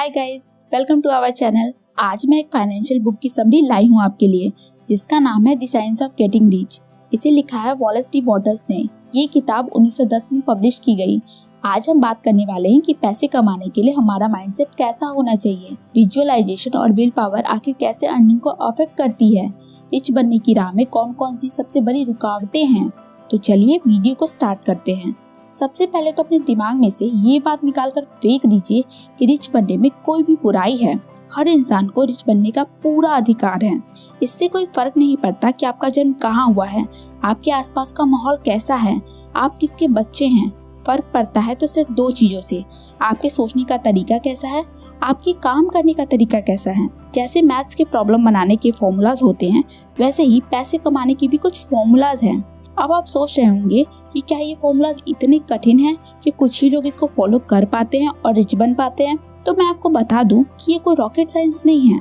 Hi guys, welcome to our channel. आज मैं एक फाइनेंशियल बुक की समरी लाई हूँ आपके लिए, जिसका नाम है the science of getting rich. इसे लिखा है वॉलेस डी बॉटल्स ने। ये किताब 1910 में पब्लिश की गई। आज हम बात करने वाले हैं कि पैसे कमाने के लिए हमारा माइंडसेट कैसा होना चाहिए, विजुअलाइजेशन और विल पावर आखिर कैसे अर्निंग को अफेक्ट करती है, रिच बनने की राह में कौन कौन सी सबसे बड़ी रुकावटें हैं। तो चलिए वीडियो को स्टार्ट करते हैं। सबसे पहले तो अपने दिमाग में से ये बात निकाल कर फेंक दीजिए कि रिच बनने में कोई भी बुराई है। हर इंसान को रिच बनने का पूरा अधिकार है। इससे कोई फर्क नहीं पड़ता कि आपका जन्म कहाँ हुआ है, आपके आसपास का माहौल कैसा है, आप किसके बच्चे हैं। फर्क पड़ता है तो सिर्फ दो चीजों से, आपके सोचने का तरीका कैसा है, आपकी काम करने का तरीका कैसा है। जैसे मैथ्स के प्रॉब्लम बनाने के फॉर्मूलाज होते हैं, वैसे ही पैसे कमाने के भी कुछ फॉर्मूलाज हैं। अब आप सोच रहे होंगे कि क्या ये फॉर्मूलाज इतने कठिन हैं कि कुछ ही लोग इसको फॉलो कर पाते हैं और रिच बन पाते हैं। तो मैं आपको बता दूं कि ये कोई रॉकेट साइंस नहीं है।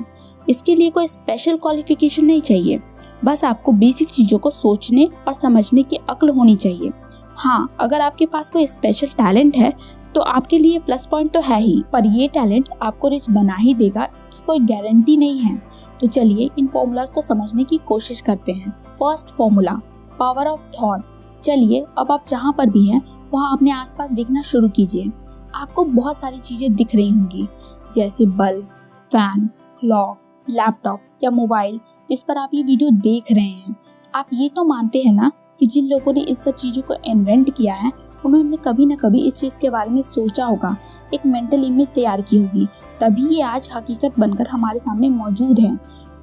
इसके लिए कोई स्पेशल क्वालिफिकेशन नहीं चाहिए, बस आपको बेसिक चीजों को सोचने और समझने की अक्ल होनी चाहिए। हाँ, अगर आपके पास कोई स्पेशल टैलेंट है तो आपके लिए प्लस पॉइंट तो है ही, पर ये टैलेंट आपको रिच बना ही देगा इसकी कोई गारंटी नहीं है। तो चलिए इन फॉर्मूलाज को समझने की कोशिश करते हैं। First formula, power of thought. चलिए अब आप जहाँ पर भी हैं वहाँ अपने आसपास देखना शुरू कीजिए। आपको बहुत सारी चीजें दिख रही होंगी, जैसे बल्ब, फैन, क्लॉक, लैपटॉप या मोबाइल जिस पर आप ये वीडियो देख रहे हैं। आप ये तो मानते हैं ना कि जिन लोगों ने इस सब चीजों को इन्वेंट किया है उन्होंने कभी न कभी इस चीज के बारे में सोचा होगा, एक मेंटल इमेज तैयार की होगी, तभी ये आज हकीकत बनकर हमारे सामने मौजूद है।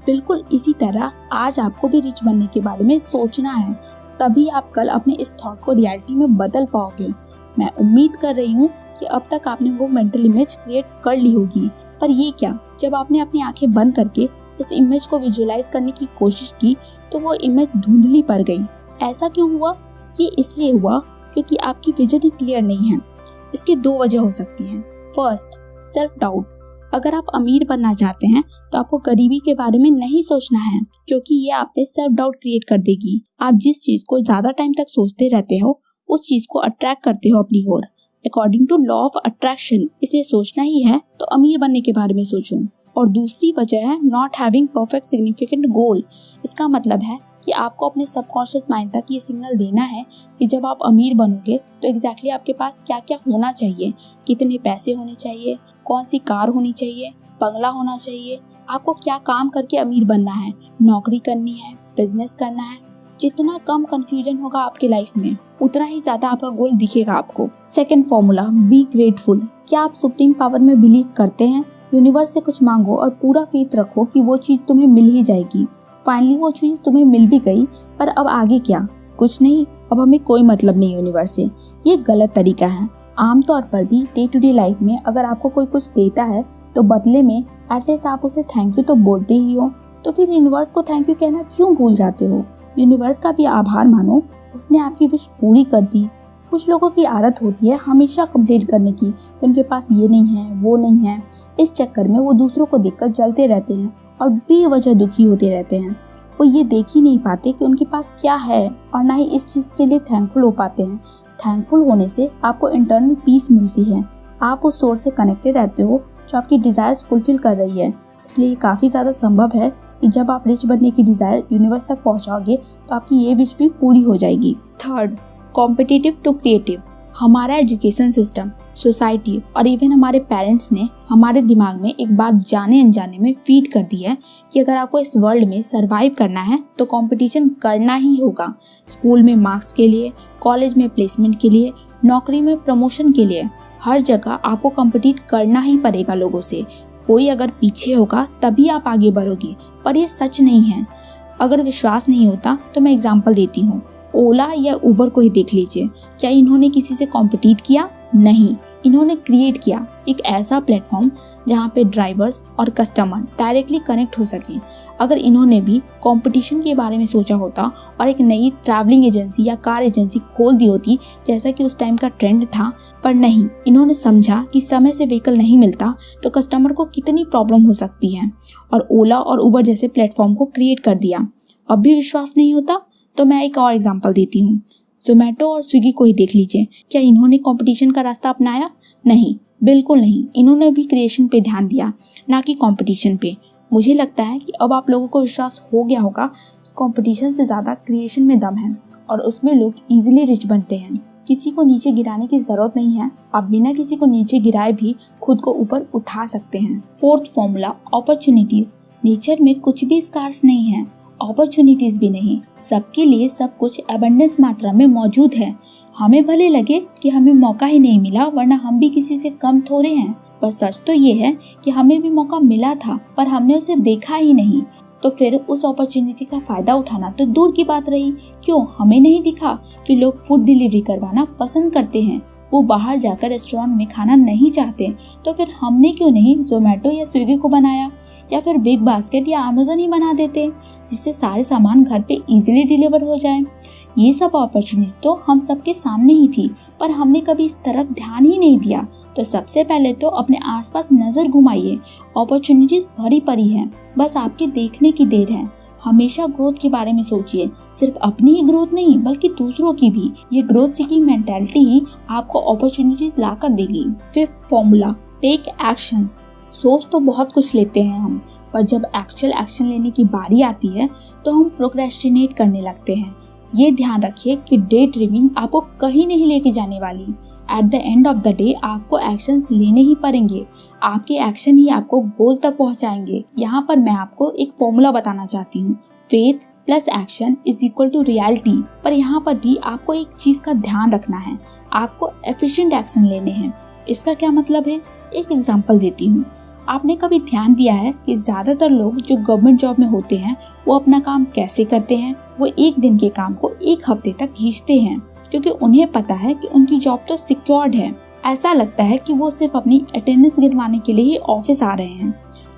बिल्कुल इसी तरह आज आपको भी रिच बनने के बारे में सोचना है, तभी आप कल अपने इस थॉट को रियलिटी में बदल पाओगे। मैं उम्मीद कर रही हूँ कि अब तक आपने वो मेंटल इमेज क्रिएट कर ली होगी। पर ये क्या, जब आपने अपनी आंखें बंद करके उस इमेज को विजुअलाइज करने की कोशिश की तो वो इमेज धुंधली पड़ गई। ऐसा क्यों हुआ? ये इसलिए हुआ क्योंकि आपकी विजन ही क्लियर नहीं है। इसकी दो वजह हो सकती हैं। First, self doubt. अगर आप अमीर बनना चाहते हैं तो आपको गरीबी के बारे में नहीं सोचना है, क्योंकि ये आप पे सेल्फ डाउट क्रिएट कर देगी। आप जिस चीज को ज्यादा टाइम तक सोचते रहते हो उस चीज को अट्रैक्ट करते हो अपनी ओर, according to law of attraction. इसलिए सोचना ही है तो अमीर बनने के बारे में सोचो। और दूसरी वजह है नॉट हैविंग परफेक्ट सिग्निफिकेंट गोल। इसका मतलब है कि आपको अपने सबकॉन्शियस माइंड तक ये सिग्नल देना है कि जब आप अमीर बनोगे तो एग्जैक्टली आपके पास क्या क्या होना चाहिए, कितने पैसे होने चाहिए, कौन सी कार होनी चाहिए, बंगला होना चाहिए, आपको क्या काम करके अमीर बनना है, नौकरी करनी है, बिजनेस करना है। जितना कम कंफ्यूजन होगा आपके लाइफ में उतना ही ज्यादा आपका गोल दिखेगा आपको। Second formula, be grateful. क्या आप सुप्रीम पावर में बिलीव करते हैं? यूनिवर्स से कुछ मांगो और पूरा फेथ रखो कि वो चीज तुम्हें मिल ही जाएगी। फाइनली वो चीज तुम्हें मिल भी गई, पर अब आगे क्या? कुछ नहीं, अब हमें कोई मतलब नहीं यूनिवर्स से। ये गलत तरीका है। आमतौर पर भी डे टू डे लाइफ में अगर आपको कोई कुछ देता है तो बदले में एटलीस्ट आप उसे थैंक यू तो बोलते ही हो, तो फिर यूनिवर्स को थैंक यू कहना क्यों भूल जाते हो? यूनिवर्स का भी आभार मानो, उसने आपकी विश पूरी कर दी। कुछ लोगों की आदत होती है हमेशा कंप्लेन करने की कि उनके पास ये नहीं है, वो नहीं है। इस चक्कर में वो दूसरों को देखकर जलते रहते हैं और बेवजह दुखी होते रहते हैं। वो ये देख ही नहीं पाते कि उनके पास क्या है और ना ही इस चीज के लिए थैंकफुल हो पाते हैं। थैंकफुल होने से आपको इंटरनल पीस मिलती है। आप उस सोर्स से कनेक्टेड रहते हो जो आपकी डिजायर्स फुलफिल कर रही है। इसलिए ये काफी ज्यादा संभव है कि जब आप रिच बनने की डिजायर यूनिवर्स तक पहुंचाओगे तो आपकी ये विश भी पूरी हो जाएगी। Third, competitive to creative. हमारा एजुकेशन सिस्टम, सोसाइटी और इवन हमारे पेरेंट्स ने हमारे दिमाग में एक बात जाने अनजाने में फीड कर दी है कि अगर आपको इस वर्ल्ड में सरवाइव करना है तो कंपटीशन करना ही होगा। स्कूल में मार्क्स के लिए, कॉलेज में प्लेसमेंट के लिए, नौकरी में प्रमोशन के लिए, हर जगह आपको कम्पिटिट करना ही पड़ेगा लोगों से। कोई अगर पीछे होगा तभी आप आगे बढ़ोगे, पर ये सच नहीं है। अगर विश्वास नहीं होता तो मैं एग्जांपल देती हूँ। ओला या उबर को ही देख लीजिए। क्या इन्होंने किसी से कॉम्पिटिट किया? नहीं, इन्होंने क्रिएट किया एक ऐसा प्लेटफॉर्म जहाँ पे ड्राइवर्स और कस्टमर डायरेक्टली कनेक्ट हो सकें। अगर इन्होंने भी कंपटीशन के बारे में सोचा होता और एक नई ट्रैवलिंग एजेंसी या कार एजेंसी खोल दी होती जैसा कि उस टाइम का ट्रेंड था, पर नहीं, इन्होंने समझा कि समय से व्हीकल नहीं मिलता तो कस्टमर को कितनी प्रॉब्लम हो सकती है और ओला और उबर जैसे प्लेटफॉर्म को क्रिएट कर दिया। अब भी विश्वास नहीं होता तो मैं एक और एग्जाम्पल देती हूँ। जोमेटो और स्विगी को ही देख लीजिए। क्या इन्होंने कंपटीशन का रास्ता अपनाया? नहीं, बिल्कुल नहीं, इन्होंने भी क्रिएशन पे ध्यान दिया, ना कि कंपटीशन पे। मुझे लगता है कि अब आप लोगों को विश्वास हो गया होगा कि कंपटीशन से ज़्यादा क्रिएशन में दम है और उसमें लोग इजीली रिच बनते हैं। किसी को नीचे गिराने की जरूरत नहीं है, आप बिना किसी को नीचे गिराए भी खुद को ऊपर उठा सकते हैं। Fourth formula, opportunities. नेचर में कुछ भी स्कार्स नहीं है, अपॉर्चुनिटीज भी नहीं। सबके लिए सब कुछ अबंडेंस मात्रा में मौजूद है। हमें भले लगे कि हमें मौका ही नहीं मिला, वरना हम भी किसी से कम थोड़े हैं, पर सच तो ये है कि हमें भी मौका मिला था पर हमने उसे देखा ही नहीं। तो फिर उस अपॉर्चुनिटी का फायदा उठाना तो दूर की बात रही। क्यों हमें नहीं दिखा कि लोग फूड डिलीवरी करवाना पसंद करते हैं, वो बाहर जाकर रेस्टोरेंट में खाना नहीं चाहते, तो फिर हमने क्यों नहीं जोमेटो या स्विगी को बनाया, या फिर बिग बास्केट या अमेज़न ही बना देते, जिससे सारे सामान घर पे इजीली डिलीवर हो जाए। ये सब अपॉर्चुनिटी तो हम सबके सामने ही थी, पर हमने कभी इस तरफ ध्यान ही नहीं दिया। तो सबसे पहले तो अपने आसपास नजर घुमाइए, अपॉर्चुनिटीज भरी पड़ी हैं, बस आपके देखने की देर है। हमेशा ग्रोथ के बारे में सोचिए, सिर्फ अपनी ही ग्रोथ नहीं बल्कि दूसरों की भी। ये ग्रोथ सीकिंग मेंटालिटी ही आपको अपॉर्चुनिटीज ला कर देगी। Fifth formula, take actions. सोच तो बहुत कुछ लेते हैं हम, पर जब एक्चुअल एक्शन लेने की बारी आती है तो हम प्रोक्रेस्टिनेट करने लगते हैं। ये ध्यान रखिए कि डे ड्रीमिंग आपको कहीं नहीं लेके जाने वाली। At the end of the day आपको एक्शंस लेने ही पड़ेंगे, आपके एक्शन ही आपको गोल तक पहुंचाएंगे। यहाँ पर मैं आपको एक फॉर्मूला बताना चाहती हूँ, faith plus action is equal to reality. पर यहाँ पर भी आपको एक चीज का ध्यान रखना है, आपको एफिशिएंट एक्शन लेने हैं। इसका क्या मतलब है, एक एग्जांपल देती हूँ। आपने कभी ध्यान दिया है कि ज्यादातर लोग जो गवर्नमेंट जॉब में होते हैं वो अपना काम कैसे करते हैं? वो एक दिन के काम को एक हफ्ते तक खींचते हैं, क्योंकि उन्हें पता है कि उनकी जॉब तो सिक्योर्ड है। ऐसा लगता है कि वो सिर्फ अपनी अटेंडेंस गिनवाने के लिए ही ऑफिस आ रहे हैं।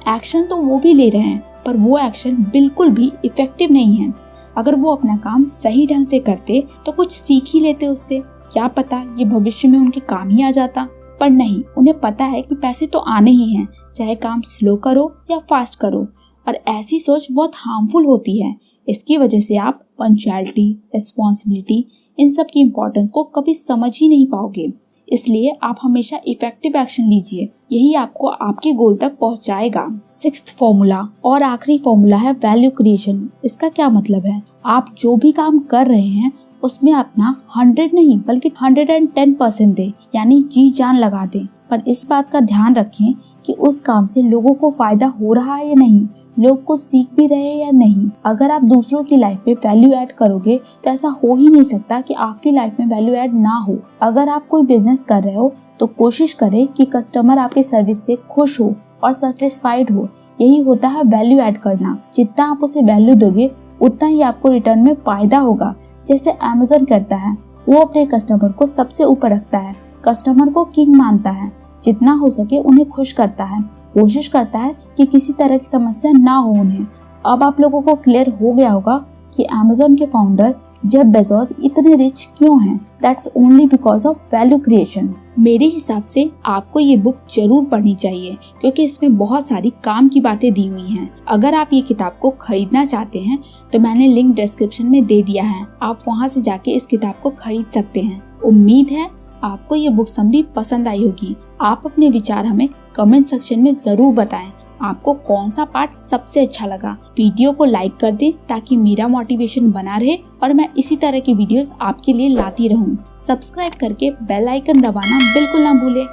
एक्शन तो वो भी ले रहे हैं, पर वो एक्शन बिल्कुल भी इफेक्टिव नहीं है। अगर वो अपना काम सही ढंग से करते तो कुछ सीख ही लेते उससे, क्या पता ये भविष्य में उनके काम ही आ जाता। पर नहीं, उन्हें पता है कि पैसे तो आने ही हैं, चाहे काम स्लो करो या फास्ट करो। और ऐसी सोच बहुत हार्मफुल होती है। इसकी वजह से आप पंक्चुअलिटी, रिस्पॉन्सिबिलिटी, इन सब की इम्पोर्टेंस को कभी समझ ही नहीं पाओगे। इसलिए आप हमेशा इफेक्टिव एक्शन लीजिए, यही आपको आपके गोल तक पहुंचाएगा। सिक्स्थ फॉर्मूला और आखिरी फॉर्मूला है वैल्यू क्रिएशन। इसका क्या मतलब है, आप जो भी काम कर रहे हैं उसमें अपना 100 नहीं बल्कि 110% दें, यानी जी जान लगा दें। पर इस बात का ध्यान रखें कि उस काम से लोगों को फायदा हो रहा है या नहीं, लोग कुछ सीख भी रहे हैं या नहीं। अगर आप दूसरों की लाइफ में वैल्यू ऐड करोगे तो ऐसा हो ही नहीं सकता कि आपकी लाइफ में वैल्यू ऐड ना हो। अगर आप कोई बिजनेस कर रहे हो तो कोशिश करें कि कस्टमर आपके सर्विस से खुश हो और सेटिस्फाइड हो। यही होता है वैल्यू ऐड करना। जितना आप उसे वैल्यू दोगे उतना ही आपको रिटर्न में फायदा होगा। जैसे अमेज़न करता है, वो अपने कस्टमर को सबसे ऊपर रखता है, कस्टमर को किंग मानता है, जितना हो सके उन्हें खुश करता है, कोशिश करता है कि किसी तरह की समस्या ना हो उन्हें। अब आप लोगों को क्लियर हो गया होगा कि अमेज़न के फाउंडर जेफ बेजोस इतने रिच क्यों हैं। That's only because of value creation. मेरे हिसाब से आपको ये बुक जरूर पढ़नी चाहिए, क्योंकि इसमें बहुत सारी काम की बातें दी हुई हैं। अगर आप ये किताब को खरीदना चाहते हैं तो मैंने लिंक डिस्क्रिप्शन में दे दिया है, आप वहाँ से जाके इस किताब को खरीद सकते हैं। उम्मीद है आपको ये बुक समरी पसंद आई होगी। आप अपने विचार हमें कमेंट सेक्शन में जरूर बताएं। आपको कौन सा पार्ट सबसे अच्छा लगा। वीडियो को लाइक कर दें ताकि मेरा मोटिवेशन बना रहे और मैं इसी तरह की वीडियोस आपके लिए लाती रहूं। सब्सक्राइब करके बेल आइकन दबाना बिल्कुल ना भूलें।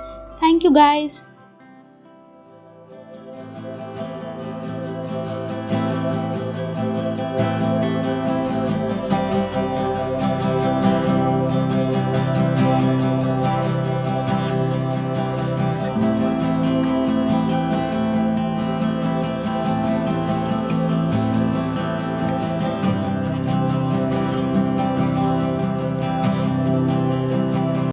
Thank you guys.